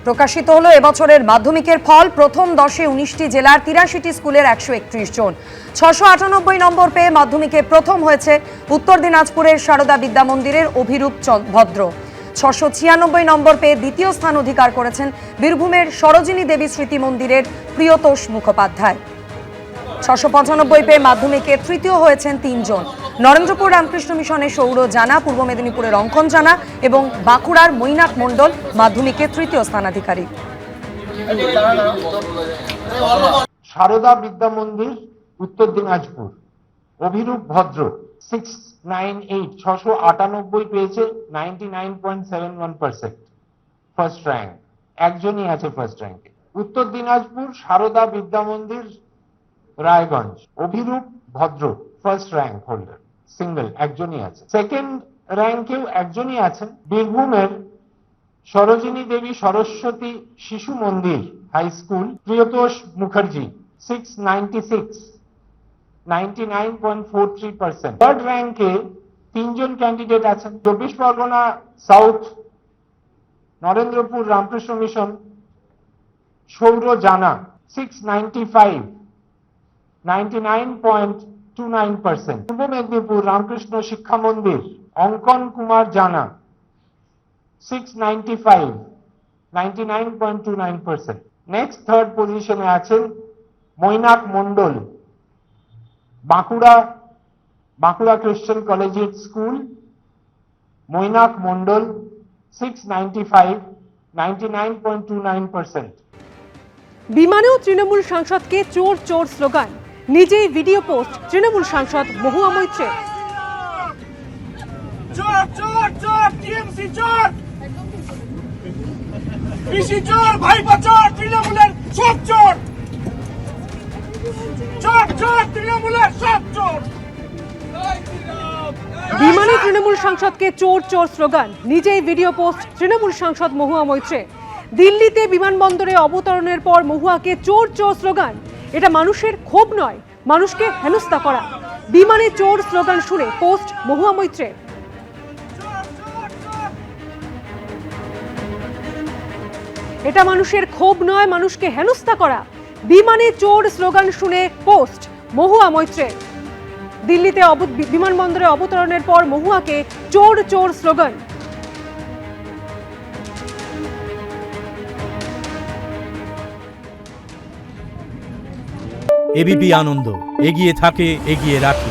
প্রকাশিত হলো এবছরের মাধ্যমিকের ফল। প্রথম 10-এ 19টি জেলার 83টি স্কুলের 131 জন। 698 নম্বর পেয়ে মাধ্যমিকে প্রথম হয়েছে উত্তর দিনাজপুরের সারদা বিদ্যা মন্দিরের অভিরূপ ভদ্র। 696 নম্বর পেয়ে দ্বিতীয় স্থান অধিকার করেছেন বীরভূমের সরোজিনী দেবী স্মৃতি মন্দিরের প্রিয়তোষ মুখোপাধ্যায়। 695 পেয়ে মাধ্যমিকে তৃতীয় হয়েছেন 3 জন। নরেন্দ্রপুর রামকৃষ্ণ মিশনের সৌর জানা, পূর্ব মেদিনীপুরের অঙ্কন জানা এবং বাঁকুড়ার মৈনাক মণ্ডল মাধ্যমিকে তৃতীয় স্থানাধিকারী। সারদা বিদ্যা মন্দির উত্তর দিনাজপুর অভিরূপ ভদ্র 698 পেয়েছে 99.71% ফার্স্ট র্যাঙ্ক। একজনই আছে ফার্স্ট র্যাঙ্কে। উত্তর দিনাজপুর সারদা বিদ্যা মন্দির রায়গঞ্জ অভিরূপ ভদ্র ফার্স্ট র্যাঙ্ক হোল্ডার, সিঙ্গেল একজনই আছে। সেকেন্ড র্যাঙ্কেও একজনই আছেন বীরভূমের সরোজিনী দেবী Saraswati Shishu Mandir high school Priyatosh Mukherjee 99.43%। Third র্যাঙ্কে 3 জন ক্যান্ডিডেট আছেন। 24 পরগনা সাউথ নরেন্দ্রপুর রামকৃষ্ণ মিশন সৌর জানা 99.29%। পূর্ব মেদিনীপুর রামকৃষ্ণ শিক্ষা মন্দির অঙ্কন কুমার জানা 99.29%। নেক্সট থার্ড পজিশনে আছেন মৈনাক মণ্ডল বাঁকুড়া খ্রিস্টান কলেজিয়েট স্কুল মৈনাক মণ্ডল 99.29%। বিমানেও তৃণমূল সাংসদকে চোর চোর স্লোগান, নিজেই ভিডিও পোস্ট তৃণমূল সাংসদ মহুয়া মৈত্রের। চোর চোর চোর টিএমসি চোর, পিসি চোর, ভাইপা চোর, তৃণমূলের সব চোর, চোর চোর তৃণমূলের সব চোর। বিমানে তৃণমূল সাংসদকে চোর চোর স্লোগান, নিজেই ভিডিও পোস্ট তৃণমূল সাংসদ মহুয়া মৈত্রের। দিল্লিতে বিমানবন্দরে অবতরণের পর মহুয়াকে চোর চোর স্লোগান, এটা মানুষের ক্ষোভ নয়, মানুষকে হেনস্থা করা। বিমানে চোর স্লোগান শুনে পোস্ট মহুয়া মৈত্রের। এটা মানুষের ক্ষোভ নয়, মানুষকে হেনস্থা করা। বিমানে চোর স্লোগান শুনে পোস্ট মহুয়া মৈত্রের। দিল্লিতে বিমানবন্দরে অবতরণের পর মহুয়াকে চোর চোর স্লোগান। এবিপি আনন্দ, এগিয়ে থাকে, এগিয়ে রাখে।